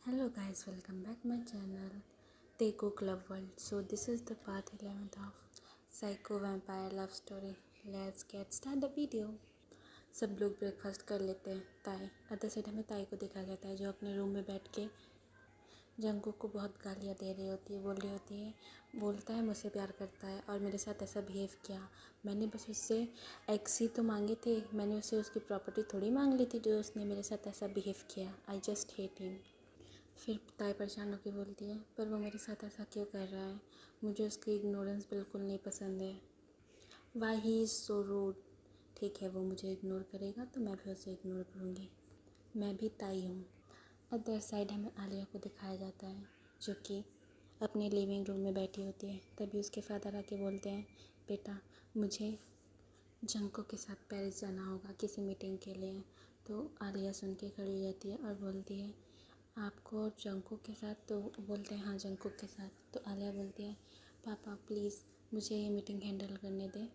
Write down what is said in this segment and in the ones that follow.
Hello guys, welcome back my channel Teku Club World. So this is the part 11th of Psycho Vampire Love Story. Let's get start the video. सब लोग breakfast कर लेते हैं। ताई other side हमें ताई को दिखाया जाता है जो अपने रूम में बैठ के जंगकुक को बहुत गालियाँ दे रही होती है। बोल रही होती है, बोलता है मुझसे प्यार करता है और मेरे साथ ऐसा बिहेव किया। मैंने बस उससे एक्स ही तो मांगे थे, मैंने उससे उसकी प्रॉपर्टी थोड़ी मांग ली थी जो उसने मेरे साथ ऐसा बिहेव किया। I just hate him. फिर ताई परेशान होकर बोलती है, पर वो मेरे साथ ऐसा क्यों कर रहा है, मुझे उसकी इग्नोरेंस बिल्कुल नहीं पसंद है। Why he is so rude. ठीक है, वो मुझे इग्नोर करेगा तो मैं भी उसे इग्नोर करूँगी। मैं भी ताई हूँ। अदर साइड हमें आलिया को दिखाया जाता है जो कि अपने लिविंग रूम में बैठी होती है। तभी उसके फादर आके बोलते हैं, बेटा मुझे जंको के साथ पेरिस जाना होगा किसी मीटिंग के लिए। तो आलिया सुन के खड़ी रहती है और बोलती है, आपको और जंकुक के साथ? तो बोलते हैं हाँ जंकुक के साथ। तो आलिया बोलती है, पापा प्लीज़ मुझे ये मीटिंग हैंडल करने दें,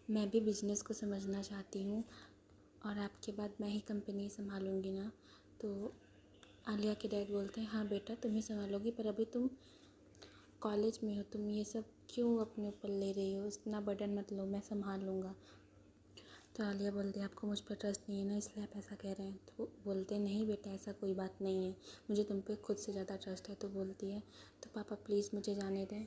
मैं भी बिज़नेस को समझना चाहती हूँ और आपके बाद मैं ही कंपनी संभालूँगी ना। तो आलिया के डैड बोलते हैं, हाँ बेटा तुम ही संभालोगी, पर अभी तुम कॉलेज में हो, तुम ये सब क्यों अपने ऊपर ले रही हो, इतना बर्डन मत लो, मैं संभाल लूँगा। तो आलिया बोलती है, आपको मुझ पर ट्रस्ट नहीं है ना इसलिए आप ऐसा कह रहे हैं। तो बोलते हैं, नहीं बेटा ऐसा कोई बात नहीं है, मुझे तुम पे खुद से ज़्यादा ट्रस्ट है। तो बोलती है, तो पापा प्लीज़ मुझे जाने दें।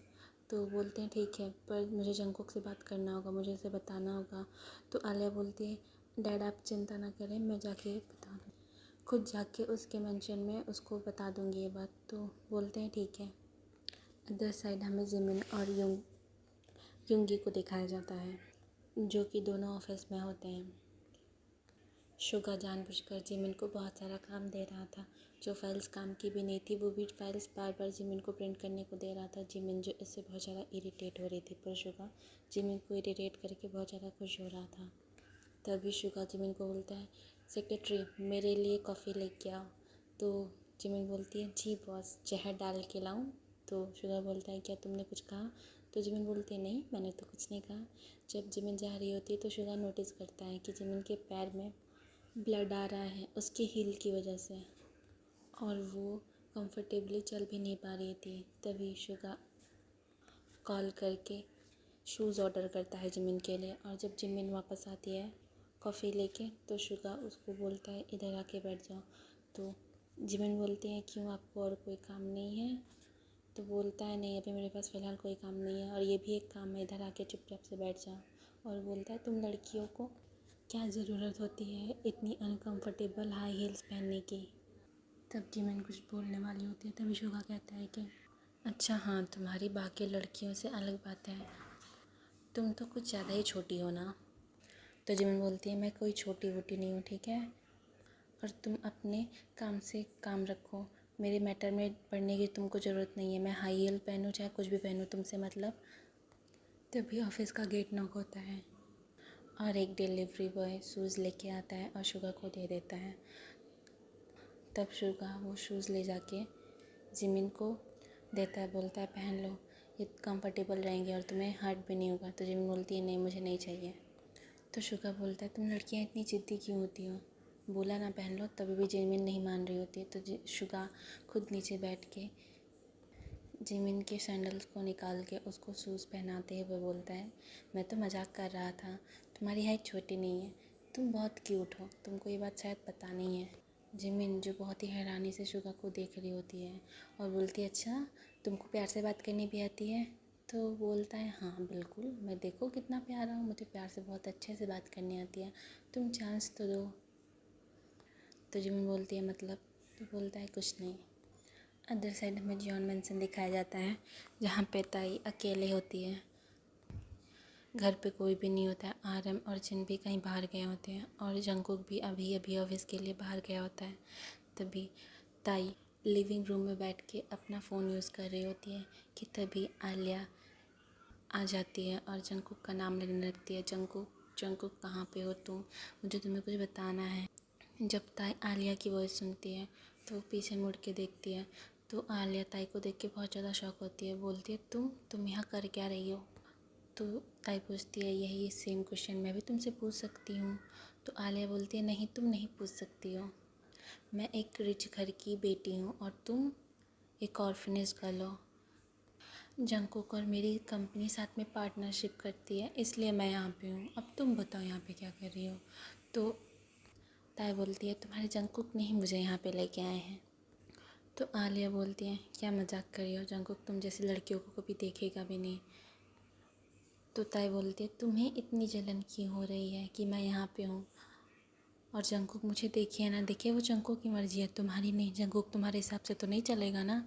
तो बोलते हैं ठीक है, पर मुझे जंकुक से बात करना होगा, मुझे उसे बताना होगा। तो आलिया बोलती है, डैड आप चिंता ना करें, मैं जाके बता दूँ, खुद जाके उसके मेंशन में उसको बता दूँगी ये बात। तो बोलते हैं ठीक है। अदर साइड हमें जिमिन और युंगी को दिखाया जाता है जो कि दोनों ऑफिस में होते हैं। शुगा जानबूझकर जिमिन को बहुत सारा काम दे रहा था जो फाइल्स काम की भी नहीं थी, वो भी फाइल्स बार बार जिमिन को प्रिंट करने को दे रहा था। जिमिन जो इससे बहुत ज़्यादा इरिटेट हो रही थी, पर शुगा जिमिन को इरिटेट करके बहुत ज़्यादा खुश हो रहा था। तभी शुगा जिमिन को बोलता है, सेक्रेटरी मेरे लिए कॉफ़ी लेके आओ। तो जिमिन बोलती है, जी बॉस जहर डाल के लाऊं? तो शुगा बोलता है, क्या तुमने कुछ कहा? तो जिमिन बोलती है, नहीं मैंने तो कुछ नहीं कहा। जब जिमिन जा रही होती है तो शुगा नोटिस करता है कि जिमिन के पैर में ब्लड आ रहा है उसकी हील की वजह से, और वो कंफर्टेबली चल भी नहीं पा रही थी। तभी शुगा कॉल करके शूज़ ऑर्डर करता है जिमिन के लिए, और जब जिमिन वापस आती है कॉफ़ी लेके तो शुगा उसको बोलता है, इधर आके बैठ जाओ। तो जिमिन बोलती है, क्यों आपको और कोई काम नहीं है? तो बोलता है, नहीं अभी मेरे पास फ़िलहाल कोई काम नहीं है, और ये भी एक काम है, इधर आके चुपचाप से बैठ जाओ। और बोलता है, तुम लड़कियों को क्या ज़रूरत होती है इतनी अनकंफर्टेबल हाई हील्स पहनने की? तब जिमिन कुछ बोलने वाली होती है, तभी शुगा कहता है कि अच्छा हाँ तुम्हारी बाकी लड़कियों से अलग बात है, तुम तो कुछ ज़्यादा ही छोटी हो ना। तो जिमिन बोलती है, मैं कोई छोटी वोटी नहीं हूँ, ठीक है, और तुम अपने काम से काम रखो, मेरे मैटर में पढ़ने की तुमको ज़रूरत नहीं है, मैं हाई हील पहनूँ चाहे कुछ भी पहनूँ तुमसे मतलब। तभी ऑफिस का गेट नॉक होता है और एक डिलीवरी बॉय शूज़ लेके आता है और शुगा को दे देता है। तब शुगा वो शूज़ ले जाके जिमिन को देता है, बोलता है पहन लो, ये कंफर्टेबल रहेंगे और तुम्हें हर्ट भी नहीं होगा। तो जिमिन बोलती है, नहीं मुझे नहीं चाहिए। तो शुगा बोलता है, तुम लड़कियां इतनी ज़िद्दी क्यों होती हो, बोला ना पहन लो। तभी भी जिमिन नहीं मान रही होती है। तो शुगा खुद नीचे बैठ के जिमिन के सैंडल्स को निकाल के उसको शूज़ पहनाते हुए बोलता है, मैं तो मजाक कर रहा था, तुम्हारी हाइट छोटी नहीं है, तुम बहुत क्यूट हो, तुमको ये बात शायद पता नहीं है। जिमिन जो बहुत ही हैरानी से शुगा को देख रही होती है और बोलती है, अच्छा तुमको प्यार से बात करनी भी आती है? तो बोलता है, हाँ बिल्कुल, मैं देखो कितना प्यारा हूँ, मुझे प्यार से बहुत अच्छे से बात करनी आती है, तुम चांस तो दो। तो जिमिन बोलती है मतलब? तो बोलता है कुछ नहीं। अदर साइड में जॉन मैंसन दिखाया जाता है जहाँ पे ताई अकेले होती है, घर पे कोई भी नहीं होता है। आरएम और जिन भी कहीं बाहर गए होते हैं और जंकुक भी अभी अभी ऑफिस के लिए बाहर गया होता है। तभी ताई लिविंग रूम में बैठ के अपना फ़ोन यूज़ कर रही होती है कि तभी आलिया आ जाती है और जंकुक का नाम लेने लगती है, जंकुक जंकुक कहाँ पे हो तुम, मुझे तुम्हें कुछ बताना है। जब ताई आलिया की वॉइस सुनती है तो वो पीछे मुड़ के देखती है। तो आलिया ताई को देख के बहुत ज़्यादा शॉक होती है, बोलती है, तुम यहाँ कर क्या रही हो? तो ताई पूछती है, यही सेम क्वेश्चन मैं भी तुमसे पूछ सकती हूँ? तो आलिया बोलती है, नहीं तुम नहीं पूछ सकती हो। मैं एक रिच घर की बेटी हूँ और तुम एक ऑर्फनेज गर्ल हो। जंगकुक और मेरी कंपनी साथ में पार्टनरशिप करती है, इसलिए मैं यहाँ पे हूँ। अब तुम बताओ यहाँ पे क्या कर रही हो। तो ताई बोलती है तुम्हारे जंगकुक ने ही मुझे यहाँ पे लेके आए हैं। तो आलिया बोलती है क्या मजाक कर रही हो, जंगकुक तुम जैसी लड़कियों को कभी देखेगा भी नहीं। तो ताई बोलती है तुम्हें इतनी जलन क्यों हो रही है कि मैं यहाँ पे हूँ, और जंगकुक मुझे देखे या ना देखे वो जंगकुक की मर्ज़ी है, तुम्हारी नहीं। जंगकुक तुम्हारे हिसाब से तो नहीं चलेगा ना।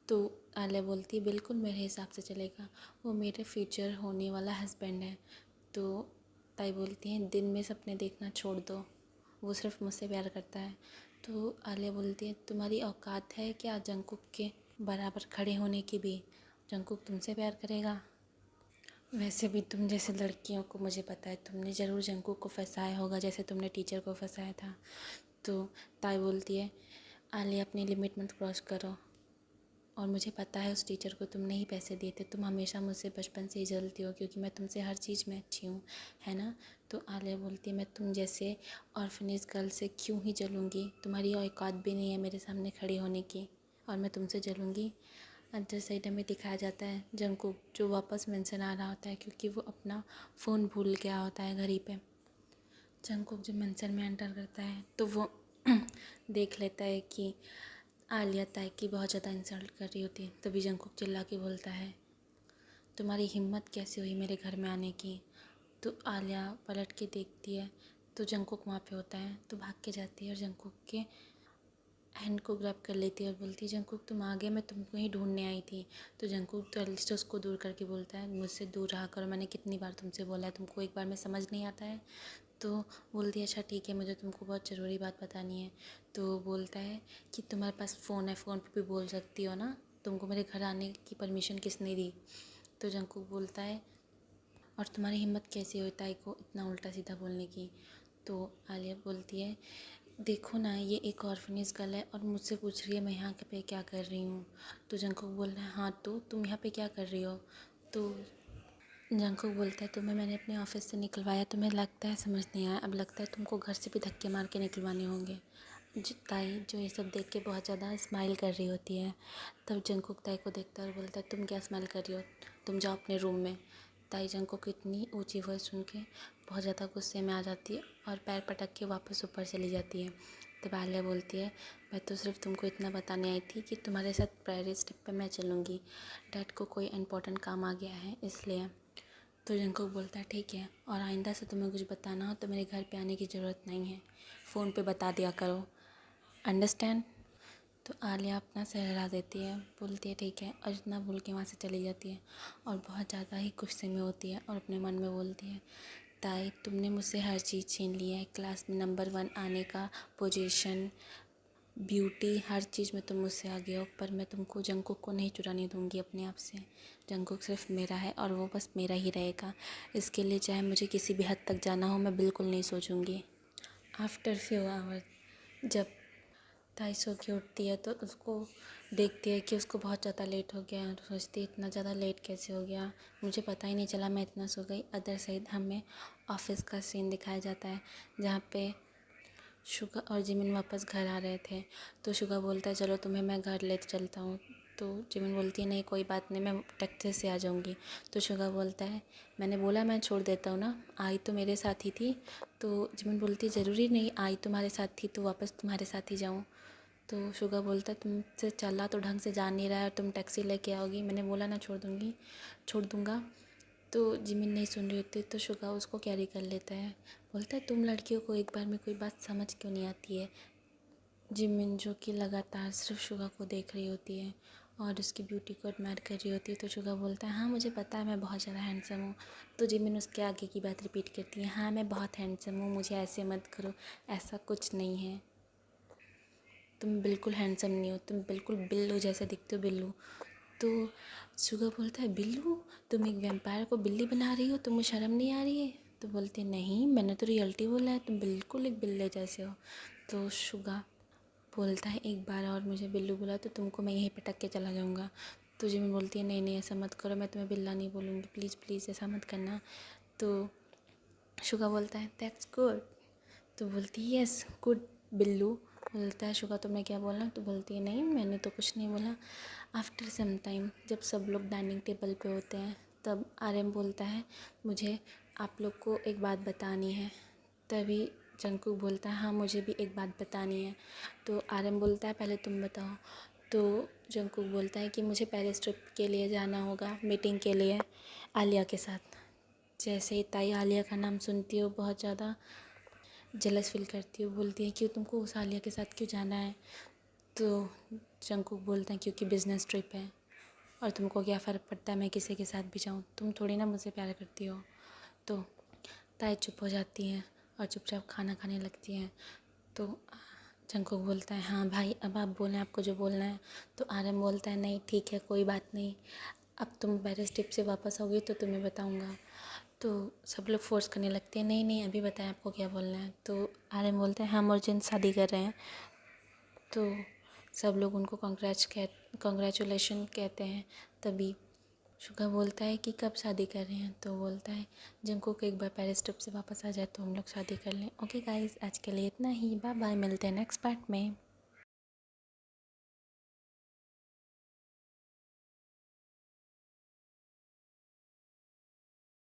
तो आलिया बोलती है बिल्कुल मेरे हिसाब से चलेगा, वो मेरे फ्यूचर होने वाला हस्बैंड है। तो ताई बोलती है दिन में सपने देखना छोड़ दो, वो सिर्फ मुझसे प्यार करता है। तो आलिया बोलती है तुम्हारी औकात है क्या जंगकुक के बराबर खड़े होने की भी, जंगकुक तुमसे प्यार करेगा। वैसे भी तुम जैसे लड़कियों को मुझे पता है तुमने ज़रूर जंगकुक को फंसाया होगा जैसे तुमने टीचर को फंसाया था। तो ताई बोलती है आलिया अपनी लिमिट मत क्रॉस करो, और मुझे पता है उस टीचर को तुमने ही पैसे दिए थे, तुम हमेशा मुझसे बचपन से ही जलती हो क्योंकि मैं तुमसे हर चीज़ में अच्छी हूँ, है ना। तो आलिया बोलती है मैं तुम जैसे ऑर्फनेज गर्ल से क्यों ही जलूँगी, तुम्हारी औकात भी नहीं है मेरे सामने खड़ी होने की, और मैं तुमसे जलूँगी। अदर साइड हमें दिखाया जाता है जंगकुक जो वापस मेंशन आ रहा होता है क्योंकि वो अपना फ़ोन भूल गया होता है घर ही पे। जंगकुक जब मंचन में एंटर करता है तो वो देख लेता है कि आलिया ताई की बहुत ज़्यादा इंसल्ट कर रही होती है। तभी जंगकुक चिल्ला के बोलता है तुम्हारी हिम्मत कैसे हुई मेरे घर में आने की। तो आलिया पलट के देखती है तो जंगकुक वहाँ पे होता है, तो भाग के जाती है और जंगकुक के हैंड को ग्रैब कर लेती है और बोलती है जंगकुक तुम आ गए, मैं तुमको ही ढूंढने आई थी। तो जंगकुक जल्दी से उसको दूर करके बोलता है मुझसे दूर रहा करो, मैंने कितनी बार तुमसे बोला है, तुमको एक बार में समझ नहीं आता है। तो बोलती है अच्छा ठीक है, मुझे तुमको बहुत ज़रूरी बात बतानी है। तो बोलता है कि तुम्हारे पास फ़ोन है, फ़ोन पे भी बोल सकती हो ना, तुमको मेरे घर आने की परमिशन किसने दी। तो जंगकुक बोलता है और तुम्हारी हिम्मत कैसे हुई ताई को इतना उल्टा सीधा बोलने की। तो आलिया बोलती है देखो ना ये एक ऑर्फनेज गर्ल है और मुझसे पूछ रही है मैं यहाँ पे क्या कर रही हूँ। तो जंगकुक बोल रहा है हाँ तो तुम यहाँ पे क्या कर रही हो। तो जंगकुक बोलता है तुम्हें मैंने अपने ऑफिस से निकलवाया, तुम्हें लगता है समझ नहीं आया, अब लगता है तुमको घर से भी धक्के मार के निकलवाने होंगे। ताई जो ये सब देख के बहुत ज़्यादा स्माइल कर रही होती है। तब जंगकुक ताई को देखता है और बोलता है तुम क्या स्माइल कर रही हो, तुम जाओ अपने रूम में। ताई जंगकुक की इतनी ऊंची वॉइस सुन के बहुत ज़्यादा गुस्से में आ जाती है और पैर पटक के वापस ऊपर चली जाती है। तब आलिया बोलती है मैं तो सिर्फ तुमको इतना बताने आई थी कि तुम्हारे साथ प्रायरिटी स्टेप पे मैं चलूँगी, डैड को कोई इम्पोर्टेंट काम आ गया है इसलिए। तो जंगकुक बोलता है ठीक है, और आइंदा से तुम्हें कुछ बताना हो तो मेरे घर पे आने की ज़रूरत नहीं है, फ़ोन पे बता दिया करो, अंडरस्टैंड। तो आलिया अपना सर हिला देती है, बोलती है ठीक है, और इतना बोल के वहाँ से चली जाती है और बहुत ज़्यादा ही गुस्से में होती है और अपने मन में बोलती है ताई तुमने मुझसे हर चीज़ छीन ली है, क्लास में नंबर 1 आने का पोजीशन, ब्यूटी, हर चीज़ में तुम मुझसे आगे हो, पर मैं तुमको जंगकुक को नहीं चुराने दूंगी अपने आप से। जंगकुक सिर्फ मेरा है और वो बस मेरा ही रहेगा, इसके लिए चाहे मुझे किसी भी हद तक जाना हो मैं बिल्कुल नहीं सोचूंगी। आफ्टर फ्यू आवर जब ताई सो के उठती है तो उसको देखती है कि उसको बहुत ज़्यादा लेट हो गया, तो सोचती है इतना ज़्यादा लेट कैसे हो गया, मुझे पता ही नहीं चला मैं इतना सो गई। अदर साइड हमें ऑफिस का सीन दिखाया जाता है जहाँ पे शुगा और जिमिन वापस घर आ रहे थे। तो शुगा बोलता है चलो तुम्हें मैं घर ले चलता हूँ। तो जिमिन बोलती है नहीं कोई बात नहीं, मैं टैक्सी से आ जाऊँगी। तो शुगा बोलता है मैंने बोला मैं छोड़ देता हूँ ना, आई तो मेरे साथ ही थी। तो जिमिन बोलती है ज़रूरी नहीं आई तुम्हारे साथ थी तो वापस तुम्हारे साथ ही जाऊँ। तो शुगा बोलता है तुमसे चला तो ढंग से जा नहीं रहा है और तुम टैक्सी लेके आओगी, मैंने बोला ना छोड़ दूँगा। तो जिमिन नहीं सुन रही होती तो शुगा उसको कैरी कर लेता है, बोलता है तुम लड़कियों को एक बार में कोई बात समझ क्यों नहीं आती है। जिमिन जो कि लगातार सिर्फ शुगा को देख रही होती है और उसकी ब्यूटी को एडमायर कर रही होती है। तो शुगा बोलता है हाँ मुझे पता है मैं बहुत ज़्यादा हैंडसम हूँ। तो जिमिन उसके आगे की बात रिपीट करती है हाँ मैं बहुत हैंडसम हूँ, मुझे ऐसे मत करो, ऐसा कुछ नहीं है, तुम बिल्कुल हैंडसम नहीं हो, तुम बिल्कुल बिल्लू जैसे दिखते हो, बिल्लू। तो शुगा बोलता है बिल्लू, तुम एक वैम्पायर को बिल्ली बना रही हो, तुम्हें शर्म नहीं आ रही है। तो बोलती है नहीं मैंने तो रियलिटी बोला है, तुम बिल्कुल एक बिल्ले जैसे हो। तो शुगा बोलता है एक बार और मुझे बिल्लू बोला तो तुमको मैं यहीं पटक के चला जाऊँगा। तो जिमिन बोलती है नहीं नहीं ऐसा मत करो, मैं तुम्हें बिल्ला नहीं बोलूँगी, प्लीज़ प्लीज़ ऐसा मत करना। तो शुगा बोलता है दैट्स गुड। तो बोलती है यस गुड बिल्लू, बोलता है शुगा तुमने क्या बोला, तो बोलती है नहीं मैंने तो कुछ नहीं बोला। आफ्टर सम टाइम जब सब लोग डाइनिंग टेबल पे होते हैं तब आर्यन बोलता है मुझे आप लोग को एक बात बतानी है। तभी जंगकुक बोलता है हाँ मुझे भी एक बात बतानी है। तो आर्यन बोलता है पहले तुम बताओ। तो जंगकुक बोलता है कि मुझे पेरिस ट्रिप के लिए जाना होगा, मीटिंग के लिए आलिया के साथ। जैसे ही ताई आलिया का नाम सुनती हो बहुत ज़्यादा जेलस फील करती हो, बोलती है क्यों तुमको उस आलिया के साथ क्यों जाना है। तो जंगकुक बोलता है क्योंकि बिज़नेस ट्रिप है और तुमको क्या फ़र्क पड़ता है मैं किसी के साथ भी जाऊँ, तुम थोड़ी ना मुझसे प्यार करती हो। तो ताई चुप हो जाती हैं और चुपचाप खाना खाने लगती हैं। तो जंगकुक बोलता है हाँ भाई अब आप बोलें आपको जो बोलना है। तो आर्यन बोलता है नहीं ठीक है कोई बात नहीं, अब तुम पेरिस ट्रिप से वापस आओगे तो तुम्हें बताऊँगा। तो सब लोग फोर्स करने लगते हैं नहीं नहीं अभी बताएं आपको क्या बोलना है। तो आर्यन बोलते हैं हम और जिन शादी कर रहे हैं। तो सब लोग उनको कॉन्ग्रेचुलेशन कहते हैं। तभी शुगा बोलता है कि कब शादी कर रहे हैं। तो बोलता है जंगकुक एक बार पेरिस ट्रिप से वापस आ जाए तो हम लोग शादी कर लें। ओके गाइस आज के लिए इतना ही, बाय बाय, मिलते हैं नेक्स्ट पार्ट में।